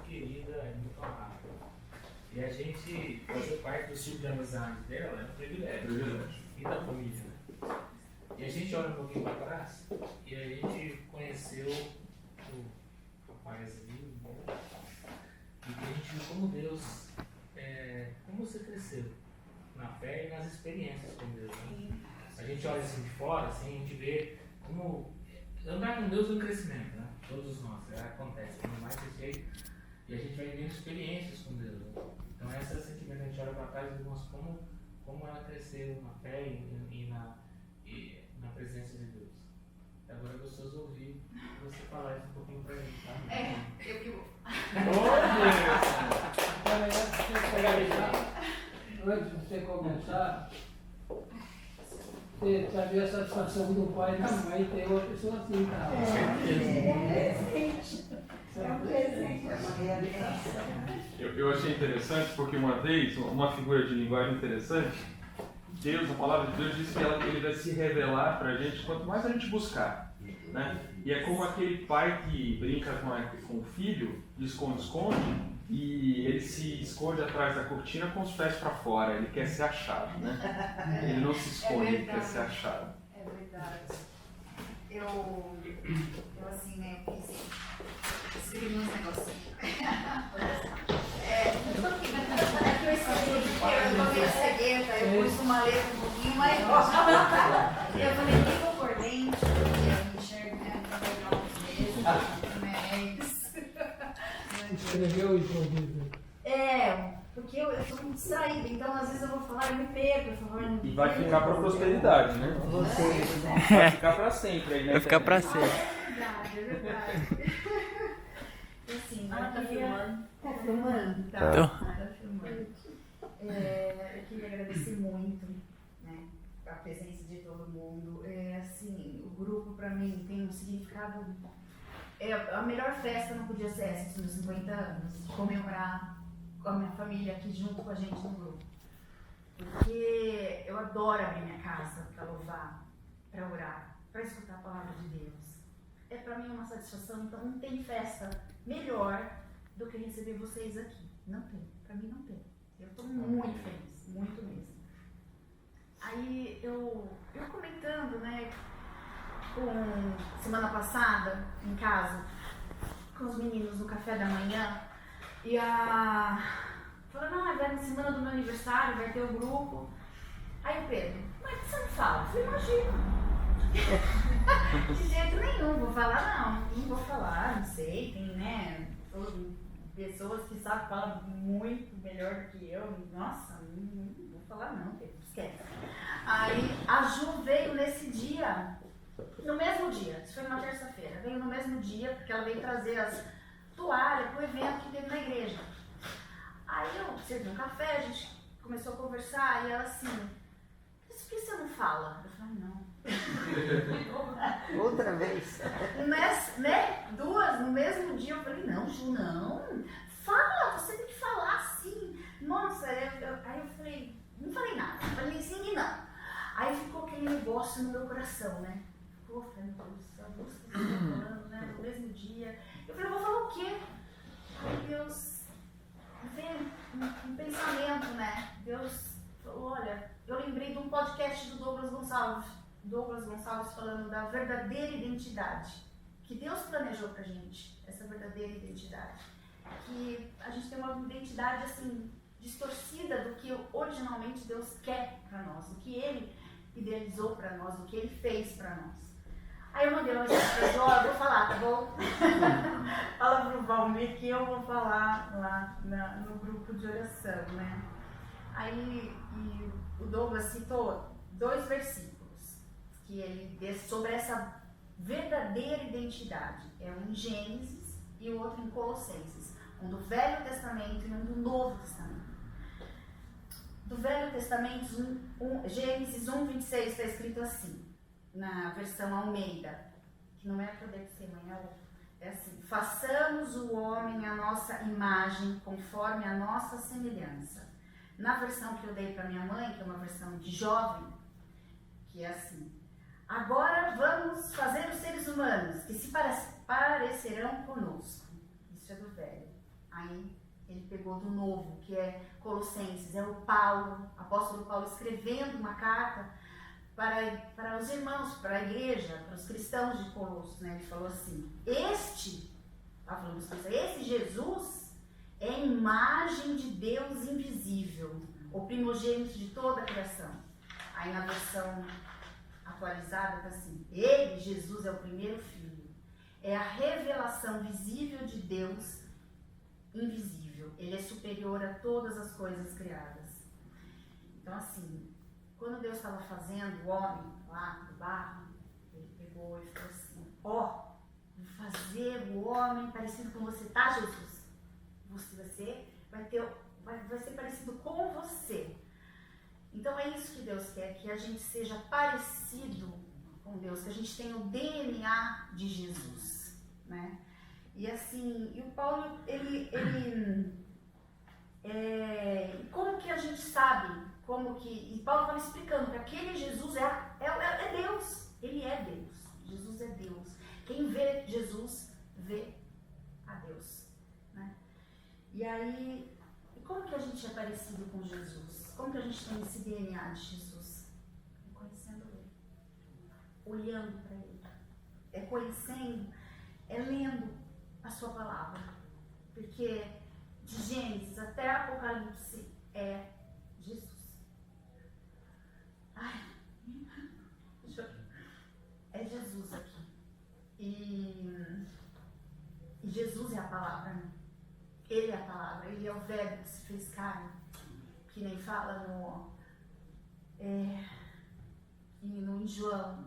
querida, é muito amada. E a gente fazer parte do ciclo de amizade dela é um privilégio. E da família. E a gente olha um pouquinho para trás e a gente conheceu o rapaz ali, né? E a gente viu como Deus, como você cresceu na fé e nas experiências com Deus. Né? A gente olha assim de fora, assim, a gente vê como andar com Deus é um crescimento, né? Todos nós, acontece, ainda mais desse jeito. E a gente vai vivendo experiências com Deus. Né? Então esse é o sentimento, a gente olha para trás e vemos como ela cresceu na fé e na presença de Deus. Agora é gostoso ouvir você falar isso um pouquinho pra gente, tá? Eu que vou. Antes de você começar, você saber a satisfação do pai e da mãe ter uma pessoa assim, tá? Eu achei interessante porque uma vez, uma figura de linguagem interessante, Deus, a palavra de Deus diz que ele vai se revelar para a gente quanto mais a gente buscar. Né? E é como aquele pai que brinca com o filho de esconde-esconde e ele se esconde atrás da cortina com os pés para fora, ele quer ser achado. Né? Ele não se esconde, ele quer ser achado. É verdade. Eu assim, né, escrevi uns negocinhos. É que eu escrevi, eu tô meio cegueta, eu pus uma letra um pouquinho maior. Eu falei, que eu por dentro, eu enxergo, né, mas... Escreveu improviso. Porque eu sou muito distraída, então às vezes eu vou falar e me perco. E vai ficar para a prosperidade, né? Vai ficar para sempre. Aí, né? Vai ficar para sempre. É verdade. Assim, tá filmando? Tá filmando? Tô. Tá filmando. Eu queria agradecer muito, né, a presença de todo mundo. Assim, o grupo para mim tem um significado. A melhor festa não podia ser essa, dos meus 50 anos, comemorar com a minha família aqui junto com a gente no grupo. Porque eu adoro abrir minha casa para louvar, para orar, para escutar a palavra de Deus. Para mim uma satisfação, então não tem festa melhor do que receber vocês aqui. Não tem, para mim não tem. Eu estou muito feliz, muito mesmo. Aí eu comentando, né, semana passada, em casa, com os meninos no café da manhã, e falando, vai na semana do meu aniversário, vai ter o grupo. Aí o Pedro, mas por que você não fala? Eu falei, imagina. De jeito nenhum, vou falar não vou falar, não sei, tem, né, pessoas que sabem falar muito melhor do que eu. Nossa, não vou falar não, Pedro, esquece. Aí a Ju veio nesse dia, no mesmo dia, isso foi numa terça-feira, veio no mesmo dia, porque ela veio trazer as toalhas para o evento que teve na igreja. Aí eu servi um café, a gente começou a conversar e ela assim, por que você não fala? Eu falei, não. Outra vez. Duas no mesmo dia, eu falei, não, Ju, não. Fala, você tem que falar sim. Nossa, aí eu falei, não falei nada, não falei sim e não. Aí ficou aquele negócio no meu coração, né? Ficou, falei, meu Deus, a duas pessoas falando, né, no mesmo dia. Eu falei, vou falar o quê? Aí Deus veio um pensamento, né? Deus falou, olha, eu lembrei de um podcast do Douglas Gonçalves falando da verdadeira identidade que Deus planejou pra gente, essa verdadeira identidade. Que a gente tem uma identidade assim, distorcida do que originalmente Deus quer pra nós, do que Ele idealizou pra nós, do que Ele fez pra nós. Aí eu mandei uma mensagem pra Jó, eu vou falar, tá bom? Fala pro Valmir que eu vou falar lá no grupo de oração, né? Aí o Douglas citou 2 versículos que ele deu sobre essa verdadeira identidade. É um em Gênesis e o outro em Colossenses. Um do Velho Testamento e um do Novo Testamento. Do Velho Testamento, Gênesis 1:26 está escrito assim, na versão Almeida, que não é para deve ser amanhã, é assim: façamos o homem à nossa imagem, conforme a nossa semelhança. Na versão que eu dei para minha mãe, que é uma versão de jovem, que é assim: agora vamos fazer os seres humanos que se parecerão conosco. Isso é do velho. A Aí ele pegou do novo, que é Colossenses, é o Paulo, apóstolo Paulo, escrevendo uma carta para os irmãos, para a igreja, para os cristãos de Colossos, né? Ele falou assim, esse Jesus é a imagem de Deus invisível, o primogênito de toda a criação. Aí na versão atualizada está assim, ele, Jesus, é o primeiro filho, é a revelação visível de Deus invisível, ele é superior a todas as coisas criadas. Então assim, quando Deus estava fazendo o homem lá do barro, ele pegou e falou assim, vou fazer o homem parecido com você, tá, Jesus? Você vai ser parecido com você. Então é isso que Deus quer, que a gente seja parecido com Deus, que a gente tenha o DNA de Jesus, né? E assim, e o Paulo, como que a gente sabe, e Paulo estava explicando que aquele Jesus é Deus, ele é Deus, Jesus é Deus. Quem vê Jesus, vê a Deus, né? E aí, como que a gente é parecido com Jesus? Como que a gente tem esse DNA de Jesus? É conhecendo Ele, olhando para Ele, é conhecendo, é lendo a sua palavra, porque de Gênesis até Apocalipse é Jesus. É Jesus aqui. E Jesus é a palavra, né? Ele é a palavra, ele é o verbo que se fez carne, que nem fala em João.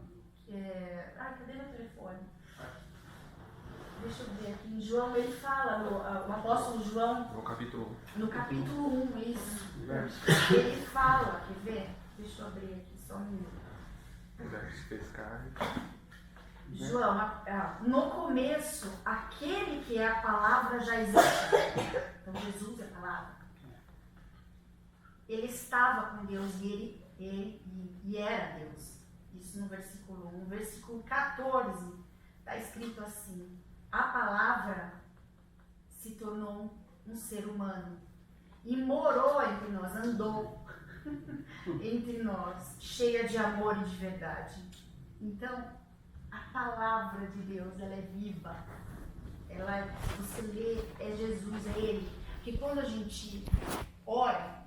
Cadê meu telefone? Deixa eu ver aqui. Em João ele fala, o apóstolo João. No capítulo 1, isso. Ele fala, quer ver? Deixa eu abrir aqui só um minuto. O verbo se fez carne. João, no começo, aquele que é a palavra já existia. Então Jesus é a palavra. Ele estava com Deus e ele era Deus. Isso no versículo 1. No versículo 14 está escrito assim: a palavra se tornou um ser humano e morou entre nós, andou entre nós, cheia de amor e de verdade. Então, a palavra de Deus, ela é viva. Você lê, é Jesus, é Ele. Porque quando a gente ora,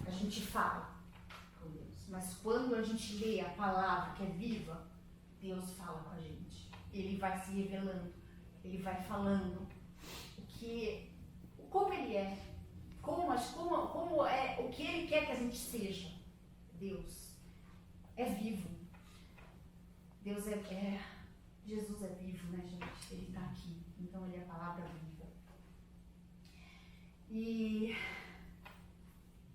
a gente fala com Deus. Mas quando a gente lê a palavra que é viva, Deus fala com a gente. Ele vai se revelando, Ele vai falando como Ele é, como é, o que Ele quer que a gente seja. Deus é vivo. Deus Jesus é vivo, né, gente? Ele está aqui. Então, Ele é a palavra viva. E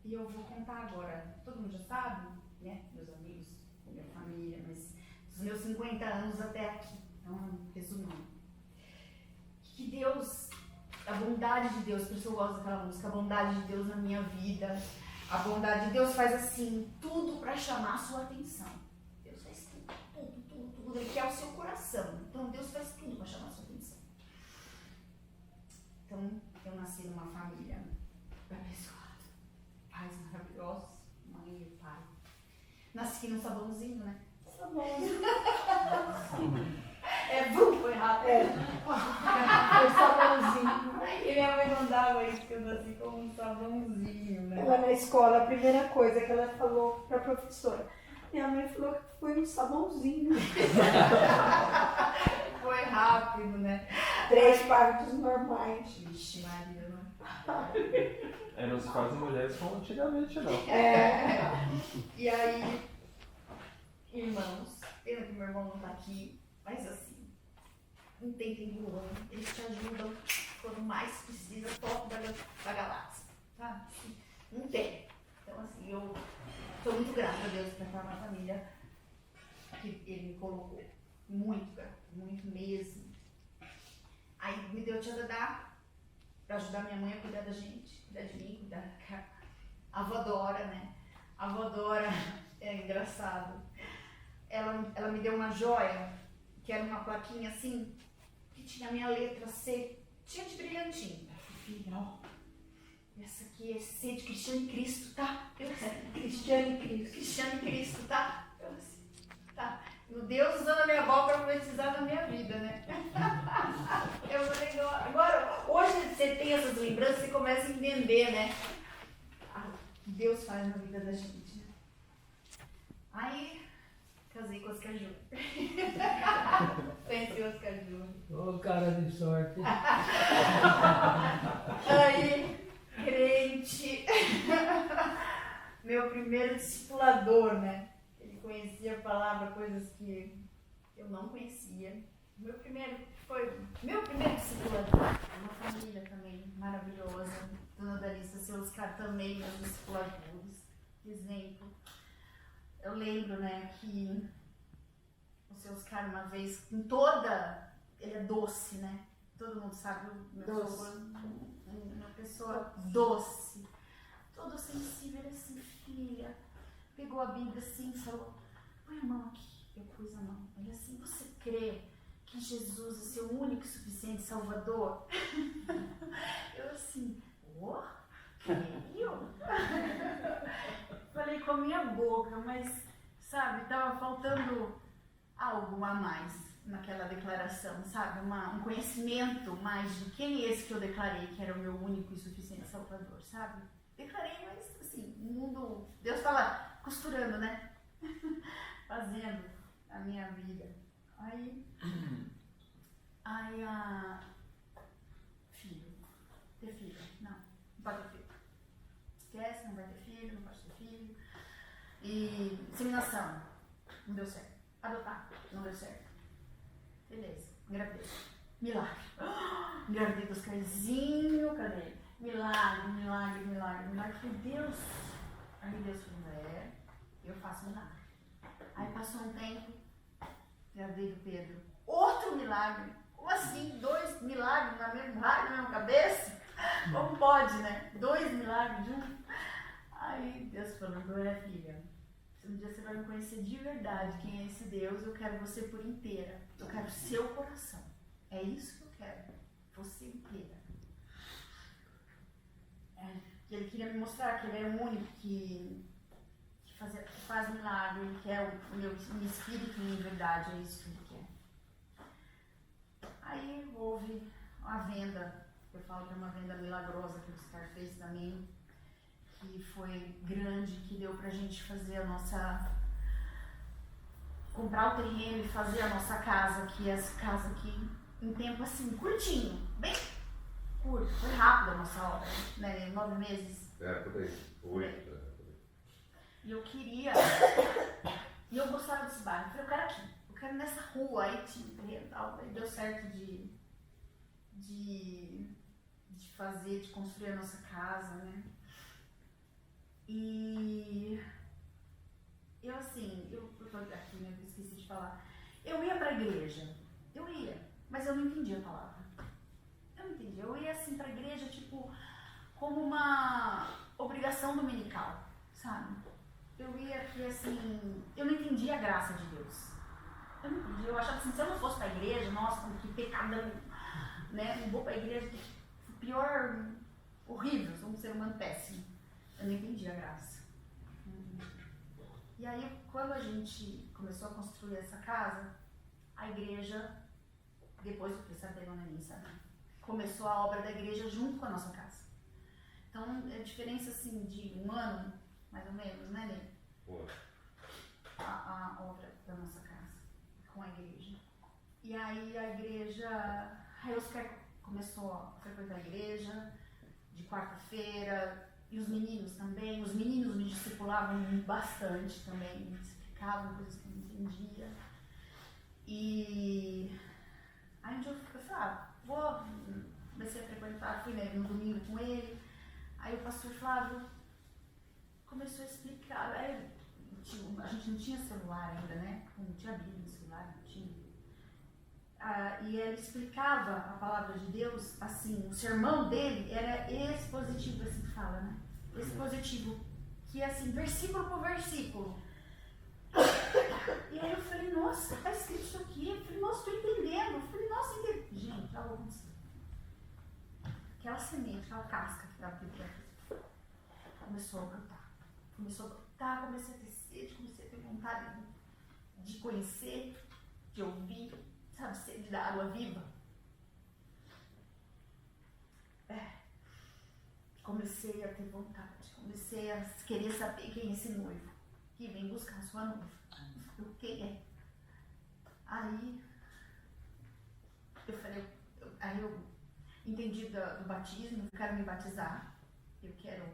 eu vou contar agora. Todo mundo já sabe, né? Meus amigos, minha família, mas os meus 50 anos até aqui. Então, resumando. Que Deus, a bondade de Deus, por isso eu gosto daquela música, a bondade de Deus na minha vida, a bondade de Deus faz assim, tudo para chamar a sua atenção. Deus faz tudo, Ele quer o seu coração. Então Deus faz tudo para chamar a sua atenção. Então, eu nasci numa família abençoada, pais maravilhosos, mãe e pai. Nasci num sabãozinho, né? Sabãozinho. Foi rápido. Foi sabãozinho. E minha mãe mandava isso, que eu nasci como um sabãozinho, né? Ela na escola, a primeira coisa que ela falou para a professora, minha mãe falou que foi um sabãozinho. Foi rápido, né? 3 partos normais. Vixe, Maria, né? Não se fazem mulheres como antigamente, não. E aí, irmãos, pena que meu irmão não tá aqui, mas assim, não tem tempo longo, eles te ajudam quando mais precisa, top da galáxia, sabe? Não tem. Então assim, eu sou muito grata a Deus por estar na família que Ele me colocou. Muito grata, muito mesmo. Aí me deu tia Dadá pra ajudar minha mãe a cuidar da gente, cuidar de mim, cuidar da a avó Dora, né? A avó Dora é engraçado. Ela me deu uma joia, que era uma plaquinha assim, que tinha a minha letra C, tinha de brilhantinho. Filha, ó, essa aqui é ser de Cristiane Cristo, tá? Eu assim, Cristiane Cristo. Cristiane Cristo, tá? Eu assim, tá. O Deus usando a minha avó para profetizar na minha vida, né? Eu falei, agora, hoje você tem essas lembranças, você começa a entender, né? O que Deus faz na vida da gente, né? Aí, casei com o Oscar Júnior. Conheci o Oscar Júnior. Ô, cara de sorte. Aí, crente. Meu primeiro discipulador, né? Ele conhecia a palavra, coisas que eu não conhecia. Meu primeiro discipulador. Uma família também maravilhosa. Dona Dalissa, seu Oscar também, meus discipuladores. Exemplo. Eu lembro, né, que o seu Oscar uma vez, com toda... Ele é doce, né? Todo mundo sabe, o meu Doce. sogro, uma pessoa doce. Todo sensível, ele assim, filha. Pegou a Bíblia assim e falou, põe a mão aqui. Eu pus a mão. Ele assim, você crê que Jesus é seu único e suficiente Salvador? Eu assim, creio? Falei com a minha boca, mas, sabe, tava faltando algo a mais naquela declaração, sabe? Um conhecimento mais de quem é esse que eu declarei que era o meu único e suficiente Salvador, sabe? Declarei, mas assim, o mundo, Deus estava costurando, né? Fazendo a minha vida. Aí filho, ter filho, não pode ter filho. Esquece, não vai ter filho, não pode ter filho. E inseminação, não deu certo. Adotar, não deu certo. Beleza, engravidez. Milagre. Engravidei dos Oscarzinho, cadê? Milagre, milagre, milagre, milagre. Falei, Deus. Aí Deus falou, eu faço milagre. Aí passou um tempo, engravidei do Pedro. Outro milagre. Como assim? 2 milagres na mesma cabeça? Como pode, né? 2 milagres juntos. Aí Deus falou, filha, um dia você vai me conhecer de verdade quem é esse Deus, eu quero você por inteira. Eu quero seu coração. É isso que eu quero. Você inteira. Que ele queria me mostrar que ele é o único que faz milagre, que é o meu espírito em verdade, é isso que ele quer. Aí houve a venda, eu falo que é uma venda milagrosa que o Oscar fez também, que foi grande, que deu pra gente fazer comprar o terreno e fazer a nossa casa, que é essa casa aqui, em tempo assim, curtinho, bem curto, foi rápido a nossa obra, né, 9 meses. Por aí, 8. E eu queria, e eu gostava desse bairro, eu falei, eu quero aqui, eu quero nessa rua, aí tinha terreno e tal, aí deu certo de construir a nossa casa, né. E eu assim, eu tô aqui, né, eu esqueci de falar. Eu ia pra igreja, mas eu não entendia a palavra. Eu não entendia, eu ia assim pra igreja, tipo, como uma obrigação dominical, sabe? Eu ia aqui assim, eu não entendia a graça de Deus. Eu não entendia, eu achava assim, se eu não fosse pra igreja, nossa, que pecadão, né? Não vou pra igreja, que pior, horrível, sou um ser humano péssimo. Eu não entendi a graça. E aí, quando a gente começou a construir essa casa, a igreja, depois eu fiquei sabendo, nem sabia, começou a obra da igreja junto com a nossa casa. Então, a diferença assim de 1 ano, mais ou menos, né, Ney? A obra da nossa casa com a igreja. E aí aí o Oscar começou a frequentar a igreja de quarta-feira. E os meninos também, os meninos me discipulavam bastante também, me explicavam coisas que eu não entendia. E aí um dia eu falei, comecei a frequentar, fui no domingo com ele. Aí o pastor Flávio começou a explicar, a gente não tinha celular ainda, né? Não tinha Bíblia no celular, não tinha. E ele explicava a palavra de Deus, assim, o sermão dele era expositivo, assim que fala, né? Expositivo, que é assim, versículo por versículo. E aí eu falei, nossa, tá escrito isso aqui. Eu falei, nossa, tô entendendo. Eu falei, nossa, entendi. Gente, algo aconteceu. Aquela semente, aquela casca que estava dentro, começou a brotar. Comecei a ter sede, comecei a ter vontade de conhecer, de ouvir, sabe, sede da água viva. Comecei a ter vontade, comecei a querer saber quem é esse noivo que vem buscar a sua noiva. Quem é? Aí eu falei, aí eu entendi do batismo, eu quero me batizar, eu quero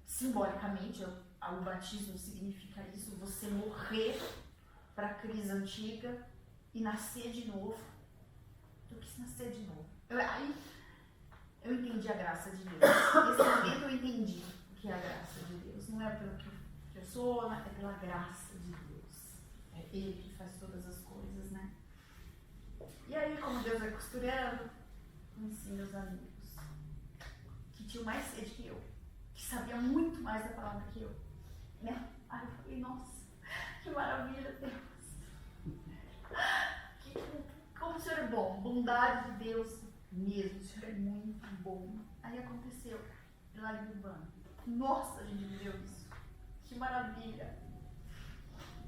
simbolicamente, o batismo significa isso, você morrer para a crise antiga e nascer de novo. Eu quis nascer de novo. Aí eu entendi a graça de Deus. Nesse momento eu entendi o que é a graça de Deus. Não é pelo que eu sou, é pela graça de Deus. É Ele que faz todas as coisas, né? E aí, como Deus vai costurando, conheci meus amigos, que tinham mais sede que eu, que sabiam muito mais da palavra que eu. Né? Aí eu falei, nossa, que maravilha, Deus. Como o Senhor é bom, bondade de Deus mesmo, o Senhor é muito bom. Aí aconteceu, lá em Urbano. Nossa, a gente viveu isso. Que maravilha.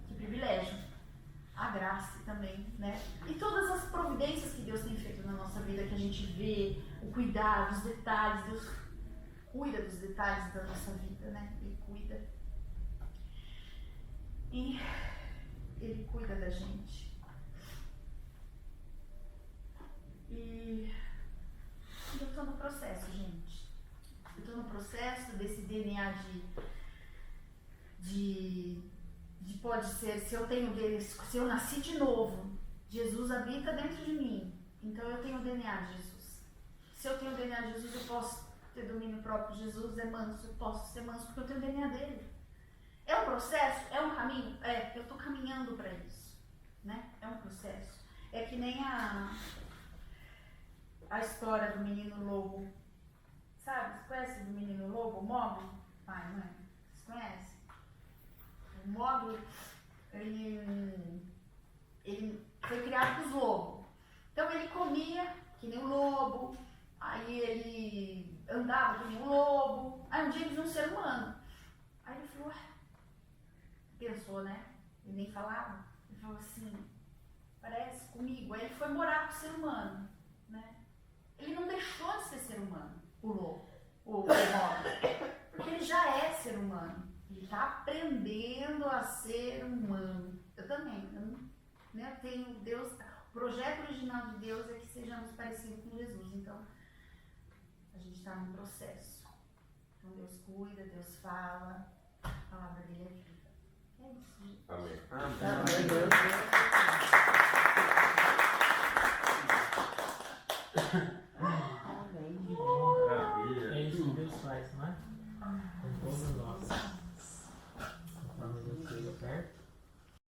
Que privilégio. A graça também, né? E todas as providências que Deus tem feito na nossa vida, que a gente vê, o cuidado, os detalhes, Deus cuida dos detalhes da nossa vida, né? Ele cuida. E Ele cuida da gente. E eu estou no processo, gente. Eu estou no processo desse DNA de pode ser, se eu nasci de novo, Jesus habita dentro de mim. Então eu tenho o DNA de Jesus. Se eu tenho o DNA de Jesus, eu posso ter domínio próprio. Jesus é manso, eu posso ser manso porque eu tenho o DNA dele. É um processo? É um caminho? Eu estou caminhando para isso, né? É um processo. É que nem a história do menino lobo. Sabe? Você conhece do menino lobo, o Mogli? Pai, mãe? Vocês conhecem? O Mogli, ele foi criado com os lobos. Então ele comia que nem um lobo, aí ele andava que nem um lobo. Aí um dia ele viu um ser humano. Aí ele falou, pensou, né? Ele nem falava. Ele falou assim, parece comigo. Aí ele foi morar com o ser humano, né? Ele não deixou de ser ser humano, o lobo, o Mogli, porque ele já é ser humano. Ele está aprendendo a ser humano. Eu também. Eu tenho Deus. O projeto original de Deus é que sejamos parecidos com Jesus. Então, a gente está num processo. Então, Deus cuida, Deus fala. A palavra dele é viva. É isso, gente. Amém. É isso que Deus faz, não é?